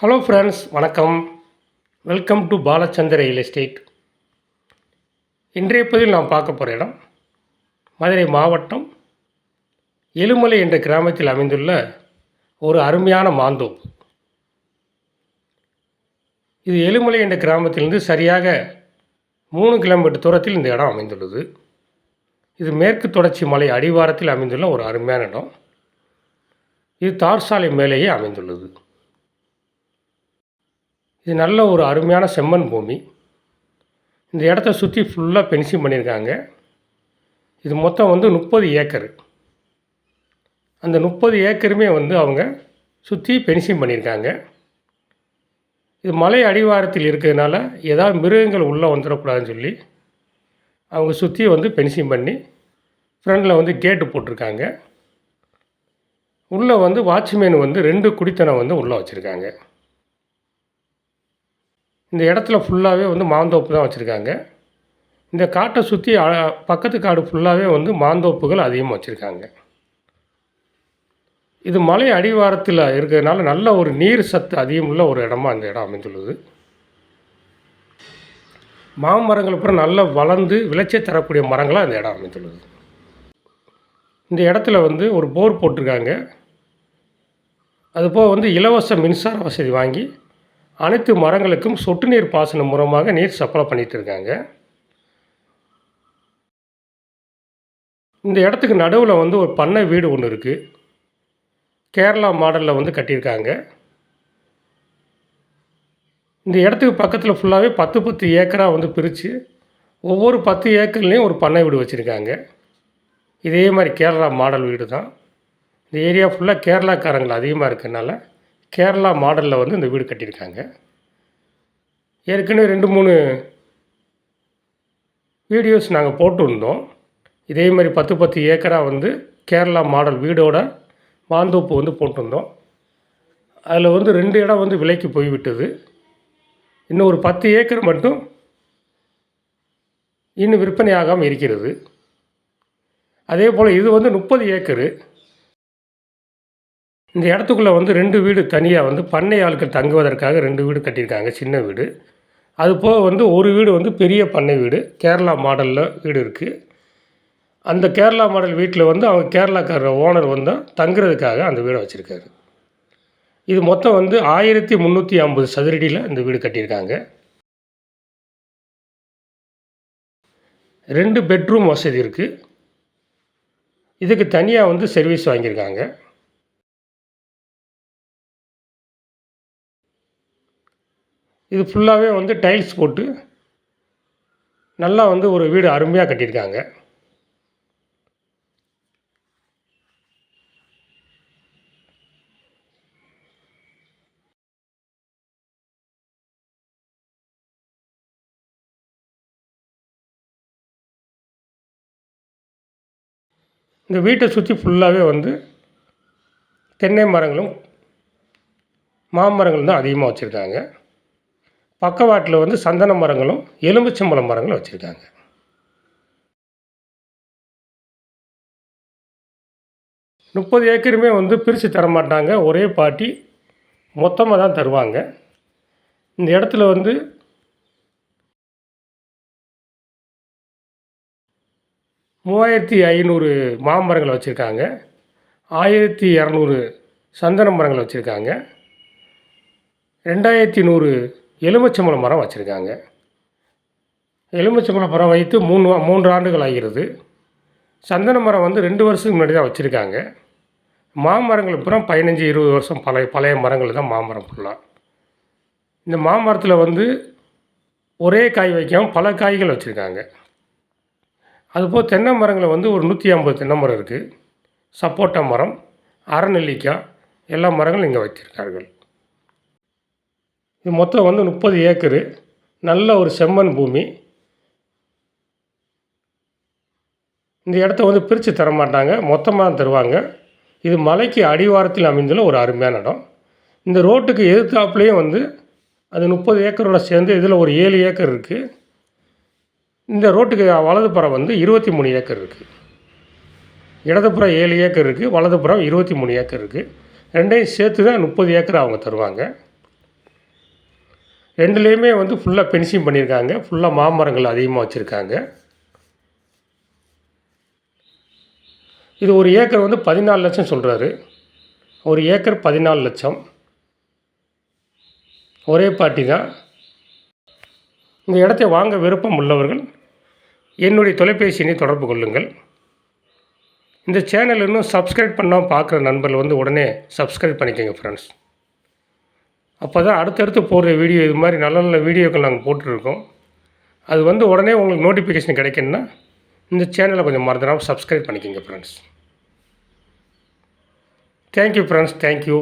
Hello friends, வணக்கம். Welcome to Balachander real estate. இன்றைய பதிவில் நாம் பார்க்க போகிற இடம் மதுரை மாவட்டம் எழுமலை என்ற கிராமத்தில் அமைந்துள்ள ஒரு அருமையான மாந்தோப்பு. இது எழுமலை என்ற கிராமத்திலிருந்து சரியாக 3 கிலோமீட்டர் தூரத்தில் இந்த இடம் அமைந்துள்ளது. இது மேற்கு தொடர்ச்சி மலை அடிவாரத்தில் அமைந்துள்ள ஒரு அருமையான இடம். இது தார் சாலை மேலேயே அமைந்துள்ளது. இது நல்ல ஒரு அருமையான செம்மண் பூமி. இந்த இடத்த சுற்றி ஃபுல்லாக ஃபென்சிங் பண்ணியிருக்காங்க. இது மொத்தம் 30 ஏக்கர். அந்த 30 ஏக்கருமே அவங்க சுற்றி ஃபென்சிங் பண்ணியிருக்காங்க. இது மலை அடிவாரத்தில் இருக்கிறதுனால ஏதாவது மிருகங்கள் உள்ளே வந்துடக்கூடாதுன்னு சொல்லி அவங்க சுற்றி ஃபென்சிங் பண்ணி ஃப்ரண்டில் கேட்டு போட்டிருக்காங்க. உள்ளே வாட்ச்மேன் 2 குடித்தனம் உள்ளே வச்சுருக்காங்க. இந்த இடத்துல ஃபுல்லாகவே மாந்தோப்பு தான் வச்சுருக்காங்க. இந்த காட்டை சுற்றி பக்கத்து காடு ஃபுல்லாகவே மாந்தோப்புகள் அதிகமாக வச்சுருக்காங்க. இது மலை அடிவாரத்தில் இருக்கிறதுனால நல்ல ஒரு நீர் சத்து அதிகமுள்ள ஒரு இடமா இந்த இடம் அமைந்துள்ளது. மாமரங்கள் அப்புறம் நல்லா வளர்ந்து விளைச்சல் தரக்கூடிய மரங்களாக இந்த இடம் அமைந்துள்ளது. இந்த இடத்துல ஒரு போர் போட்டிருக்காங்க. அதுபோக இலவச மின்சார வசதி வாங்கி அனைத்து மரங்களுக்கும் சொட்டு நீர் பாசனம் மூலமாக நீர் சப்ளை பண்ணிகிட்டு இருக்காங்க. இந்த இடத்துக்கு நடுவில் ஒரு பண்ணை வீடு ஒன்று இருக்குது. கேரளா மாடலில் கட்டியிருக்காங்க. இந்த இடத்துக்கு பக்கத்தில் ஃபுல்லாகவே 10 ஏக்கராக பிரித்து ஒவ்வொரு 10 ஏக்கர்லேயும் ஒரு பண்ணை வீடு வச்சுருக்காங்க. இதே மாதிரி கேரளா மாடல் வீடு தான். இந்த ஏரியா ஃபுல்லாக கேரளாக்காரங்கள் அதிகமாக இருக்கிறதுனால கேரளா மாடலில் இந்த வீடு கட்டியிருக்காங்க. ஏற்கனவே 2-3 வீடியோஸ் நாங்கள் போட்டிருந்தோம். இதே மாதிரி 10 ஏக்கராக கேரளா மாடல் வீடோட மாந்தோப்பு போட்டிருந்தோம். அதில் 2 இடம் விலைக்கு போய்விட்டது. இன்னும் ஒரு 10 ஏக்கர் மட்டும் இன்னும் விற்பனை ஆகாமல் இருக்கிறது. அதே போல் இது 30 ஏக்கரு. இந்த இடத்துக்குள்ளே 2 வீடு தனியாக பண்ணை ஆட்கள் தங்குவதற்காக 2 வீடு கட்டியிருக்காங்க, சின்ன வீடு. அது போக ஒரு வீடு பெரிய பண்ணை வீடு, கேரளா மாடலில் வீடு இருக்குது. அந்த கேரளா மாடல் வீட்டில் அவங்க கேரளாக்கார ஓனர் தங்குறதுக்காக அந்த வீடை வச்சுருக்காரு. இது மொத்தம் 1350 சதுரடியில் இந்த வீடு கட்டியிருக்காங்க. 2 பெட்ரூம் வசதி இருக்குது. இதுக்கு தனியாக சர்வீஸ் வாங்கியிருக்காங்க. இது ஃபுல்லாகவே டைல்ஸ் போட்டு நல்லா ஒரு வீடு அருமையாக கட்டியிருக்காங்க. இந்த வீட்டை சுற்றி ஃபுல்லாகவே தென்னை மரங்களும் மாமரங்களும் தான் அதிகமாக வச்சுருக்காங்க. பக்கவாட்டில் சந்தன மரங்களும் எலுமிச்சம்பழம் மரங்களும் வச்சுருக்காங்க. முப்பது ஏக்கருமே பிரித்து தரமாட்டாங்க, ஒரே பாட்டி மொத்தமாக தான் தருவாங்க. இந்த இடத்துல 3500 மாமரங்கள் வச்சுருக்காங்க. 1200 சந்தன மரங்கள் வச்சுருக்காங்க. 2100 எலுமிச்சம்பழ மரம் வச்சுருக்காங்க. எலுமிச்சம்பழ மரம் வைத்து 3 ஆண்டுகள் ஆகிறது. சந்தன மரம் 2 வருஷத்துக்கு முன்னாடி தான் வச்சுருக்காங்க. மாமரங்கள் அப்புறம் 15-20 வருஷம் பழைய மரங்கள் தான் மாமரம் ஃபுல்லாக. இந்த மாமரத்தில் ஒரே காய் வைக்காமல் பல காய்கள் வச்சுருக்காங்க. அதுபோல் தென்னை மரங்களில் ஒரு 150 தென்னை மரம் இருக்குது. சப்போட்டா மரம், அரைநெல்லிக்காய் எல்லா மரங்களும் இங்கே வச்சுருக்கார்கள். இது மொத்தம் 30 ஏக்கரு. நல்ல ஒரு செம்மண் பூமி. இந்த இடத்த பிரித்து தரமாட்டாங்க, மொத்தமாக தருவாங்க. இது மலைக்கு அடிவாரத்தில் அமைந்துள்ள ஒரு அருமையான இடம். இந்த ரோட்டுக்கு எதிர்த்தாப்புலேயும் அது 30 ஏக்கரோட சேர்ந்து இதில் ஒரு 7 ஏக்கர் இருக்குது. இந்த ரோட்டுக்கு வலதுபுறம் 23 ஏக்கர் இருக்குது. இடதுபுறம் 7 ஏக்கர் இருக்குது, வலதுபுறம் 23 ஏக்கர் இருக்குது. ரெண்டையும் சேர்த்து தான் 30 ஏக்கர் அவங்க தருவாங்க. 2லேயுமே வந்து ஃபுல்லாக ஃபென்சிங் பண்ணியிருக்காங்க. ஃபுல்லாக மாமரங்கள் அதிகமாக வச்சுருக்காங்க. இது ஒரு ஏக்கர் வந்து 14 லட்சம் சொல்கிறாரு. ஒரு ஏக்கர் 14 லட்சம். ஒரே பார்ட்டி தான். இந்த இடத்தை வாங்க விருப்பம் உள்ளவர்கள் என்னுடைய தொலைபேசி எண்ணை தொடர்பு கொள்ளுங்கள். இந்த சேனல் இன்னும் சப்ஸ்கிரைப் பண்ணாமல் பார்க்குற நண்பர்கள் வந்து உடனே சப்ஸ்கிரைப் பண்ணிக்கோங்க ஃப்ரெண்ட்ஸ். அப்போ தான் அடுத்தடுத்து போடுற வீடியோ இது மாதிரி நல்ல நல்ல வீடியோக்கள் நாங்கள் போட்டுருக்கோம். அது வந்து உடனே உங்களுக்கு நோட்டிஃபிகேஷன் கிடைக்கணுன்னா இந்த சேனலை கொஞ்சம் மறந்துடாமல் சப்ஸ்கிரைப் பண்ணிக்கோங்க ஃப்ரெண்ட்ஸ். Thank you friends, thank you.